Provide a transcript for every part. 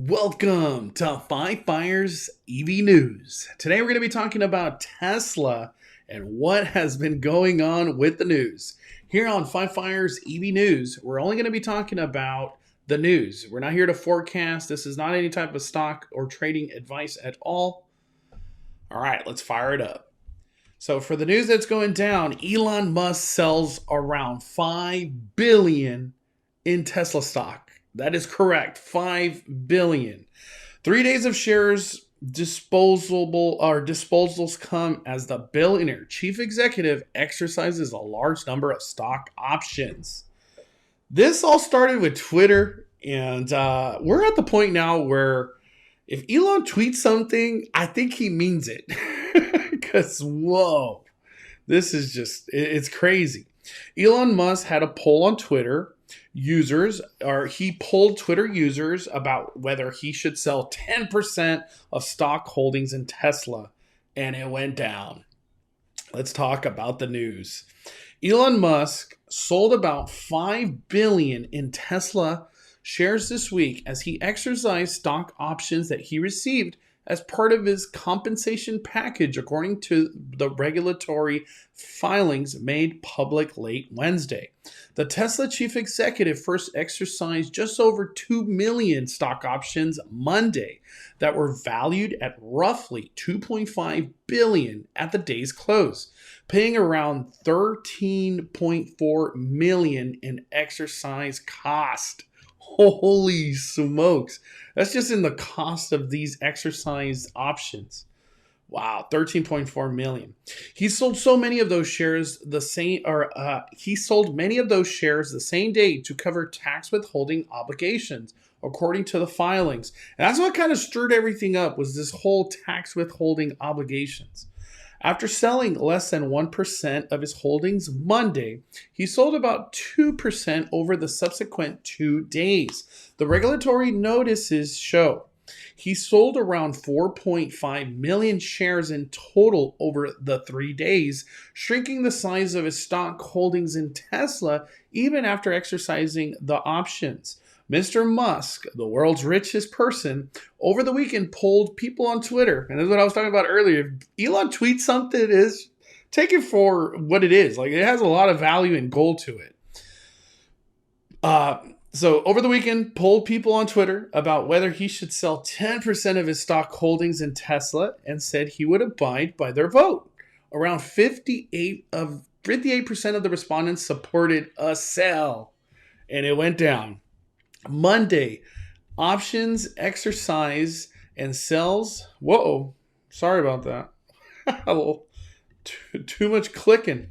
Welcome to Five Fires EV News. Today we're going to be talking about Tesla and what has been going on with the news. Here on Five Fires EV News, we're only going to be talking about the news. We're not here to forecast. This is not any type of stock or trading advice at all. All right, let's fire it up. So for the news that's going down, Elon Musk sells around $5 billion in Tesla stock. That is correct, $5 billion. 3 days of shares disposals come as the billionaire chief executive exercises a large number of stock options. This all started with Twitter, and we're at the point now where if Elon tweets something, I think he means it. Because, whoa, this is just, it's crazy. Elon Musk had a poll on Twitter. He polled Twitter users about whether he should sell 10% of stock holdings in Tesla, and it went down. Let's talk about the news. Elon Musk sold about $5 billion in Tesla shares this week as he exercised stock options that he received as part of his compensation package, according to the regulatory filings made public late Wednesday. The Tesla chief executive first exercised just over 2 million stock options Monday that were valued at roughly $2.5 billion at the day's close, paying around $13.4 million in exercise cost. Holy smokes. That's just in the cost of these exercise options. Wow, 13.4 million. He sold many of those shares the same day to cover tax withholding obligations, according to the filings. And that's what kind of stirred everything up, was this whole tax withholding obligations. After selling less than 1% of his holdings Monday, he sold about 2% over the subsequent 2 days. The regulatory notices show he sold around 4.5 million shares in total over the 3 days, shrinking the size of his stock holdings in Tesla even after exercising the options. Mr. Musk, the world's richest person, over the weekend polled people on Twitter. And this is what I was talking about earlier. If Elon tweets something, take it for what it is. Like, it has a lot of value and gold to it. So over the weekend, polled people on Twitter about whether he should sell 10% of his stock holdings in Tesla and said he would abide by their vote. Around 58% of the respondents supported a sell, and it went down. Monday, options exercise and sells. Whoa, sorry about that. A little too much clicking.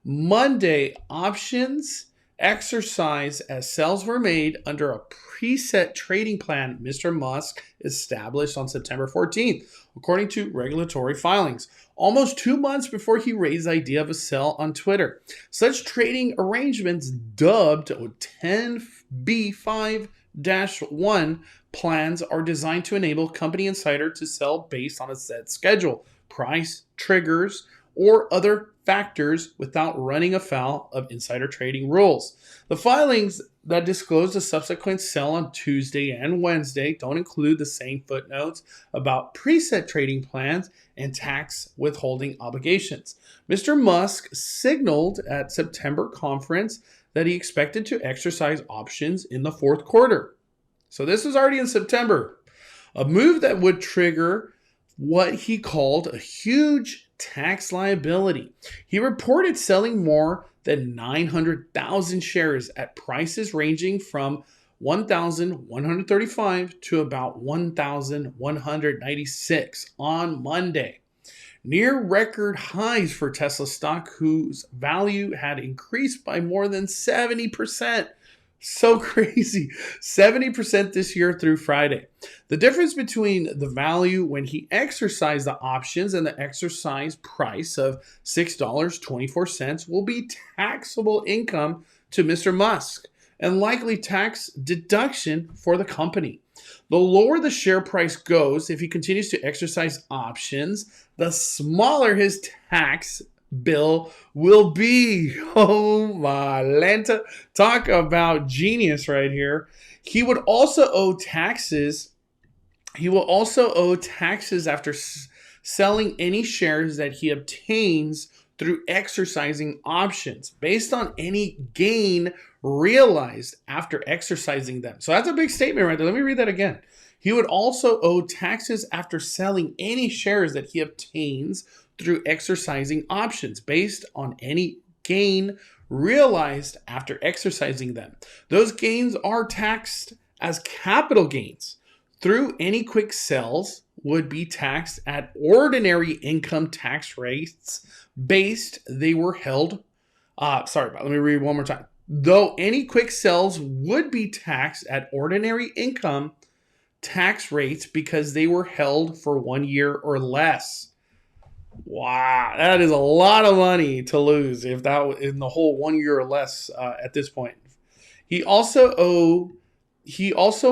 Monday, options exercise as sells were made under a preset trading plan Mr. Musk established on September 14th, according to regulatory filings, almost 2 months before he raised the idea of a sell on Twitter. Such trading arrangements, dubbed 10b5-1 plans, are designed to enable company insider to sell based on a set schedule, price, triggers, or other factors without running afoul of insider trading rules. The filings that disclose the subsequent sell on Tuesday and Wednesday don't include the same footnotes about preset trading plans and tax withholding obligations. Mr. Musk signaled at September conference that he expected to exercise options in the fourth quarter. So this was already in September, a move that would trigger what he called a huge tax liability. He reported selling more than 900,000 shares at prices ranging from $1,135 to about $1,196 on Monday. Near record highs for Tesla stock, whose value had increased by more than 70%. So crazy. 70% this year through Friday. The difference between the value when he exercised the options and the exercise price of $6.24 will be taxable income to Mr. Musk and likely tax deduction for the company. The lower the share price goes if he continues to exercise options, the smaller his tax bill will be. Oh my Lanta. Talk about genius right here. He would also owe taxes He will also owe taxes after selling any shares that he obtains through exercising options based on any gain realized after exercising them. So that's a big statement right there. Let me read that again. He would also owe taxes after selling any shares that he obtains through exercising options based on any gain realized after exercising them. Those gains are taxed as capital gains. Through any quick sales would be taxed at ordinary income tax rates based they were held. Let me read one more time. Though any quick sales would be taxed at ordinary income tax rates because they were held for 1 year or less. Wow, that is a lot of money to lose if that was in the whole 1 year or less at this point. He also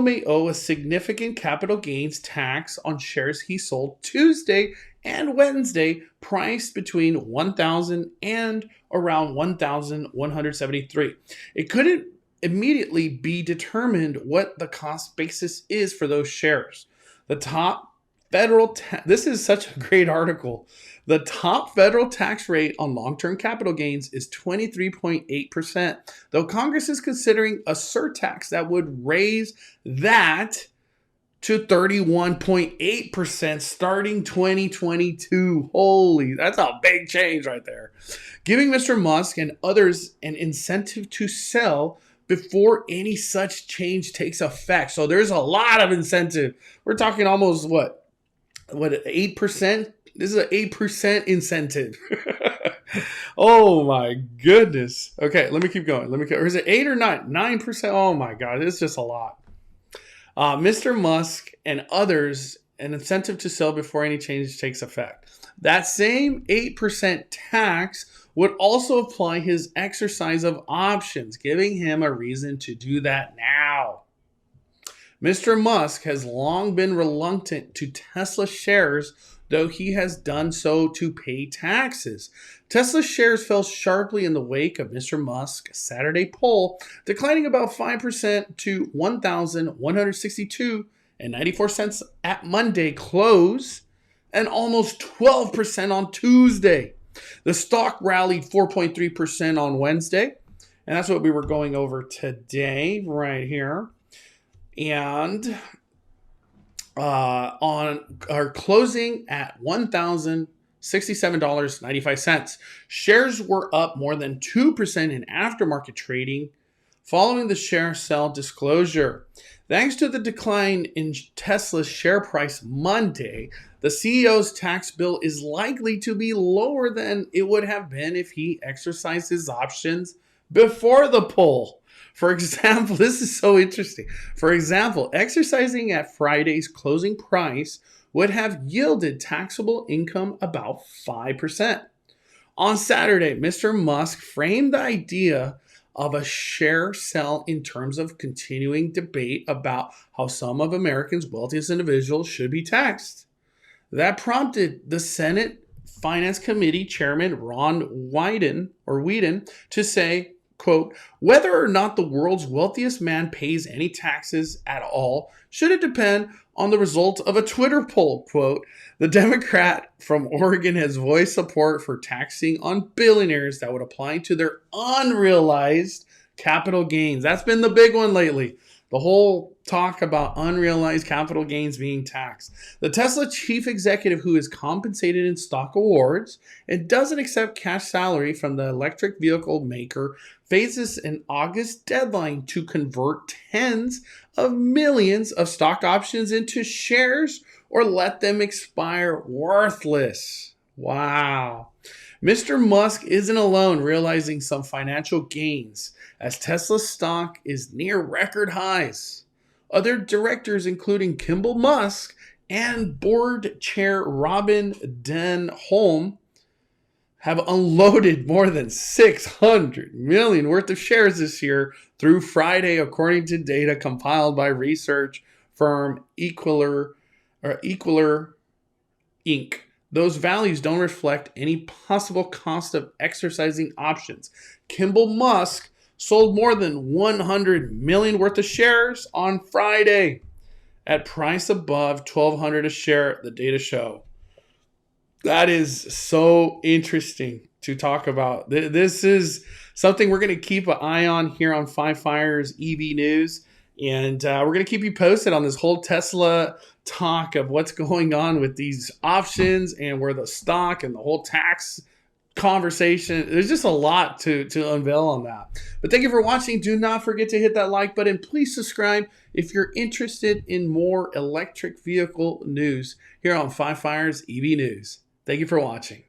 may owe a significant capital gains tax on shares he sold Tuesday and Wednesday, priced between 1,000 and around 1,173. It couldn't immediately be determined what the cost basis is for those shares. The top federal this is such a great article. The top federal tax rate on long-term capital gains is 23.8%, though Congress is considering a surtax that would raise that to 31.8% starting 2022. Holy, that's a big change right there. Giving Mr. Musk and others an incentive to sell before any such change takes effect. So there's a lot of incentive. We're talking almost what 8%? This is an 8% incentive. Oh my goodness. Okay, let me keep going. Or is it 8 or 9? 9%. Oh my God, it's just a lot. Mr. Musk and others an incentive to sell before any change takes effect. That same 8% tax would also apply his exercise of options, giving him a reason to do that now. Mr. Musk has long been reluctant to Tesla shares, though he has done so to pay taxes. Tesla shares fell sharply in the wake of Mr. Musk's Saturday poll, declining about 5% to $1,162.94 at Monday close, and almost 12% on Tuesday. The stock rallied 4.3% on Wednesday, and that's what we were going over today right here. And on our closing at $1,067.95. Shares were up more than 2% in aftermarket trading following the share sale disclosure. Thanks to the decline in Tesla's share price Monday, the CEO's tax bill is likely to be lower than it would have been if he exercised his options before the poll. For example, this is so interesting. For example, exercising at Friday's closing price would have yielded taxable income about 5%. On Saturday, Mr. Musk framed the idea of a share sale in terms of continuing debate about how some of Americans' wealthiest individuals should be taxed. That prompted the Senate Finance Committee Chairman Ron Wyden to say, quote, whether or not the world's wealthiest man pays any taxes at all should it depend on the result of a Twitter poll, quote. The Democrat from Oregon has voiced support for taxing on billionaires that would apply to their unrealized capital gains. That's been the big one lately. The whole talk about unrealized capital gains being taxed. The Tesla chief executive, who is compensated in stock awards and doesn't accept cash salary from the electric vehicle maker, faces an August deadline to convert tens of millions of stock options into shares or let them expire worthless. Wow. Mr. Musk isn't alone realizing some financial gains as Tesla's stock is near record highs. Other directors, including Kimball Musk and board chair Robin Denholm, have unloaded more than $600 million worth of shares this year through Friday, according to data compiled by research firm Equiler Inc. Those values don't reflect any possible cost of exercising options. Kimball Musk sold more than $100 million worth of shares on Friday. at price above 1,200 a share, the data show. That is so interesting to talk about. This is something we're going to keep an eye on here on Five Fires EV News. And we're going to keep you posted on this whole Tesla talk of what's going on with these options and where the stock and the whole tax conversation. There's just a lot to unveil on that. But thank you for watching. Do not forget to hit that like button. Please subscribe if you're interested in more electric vehicle news here on Five Fires EV News. Thank you for watching.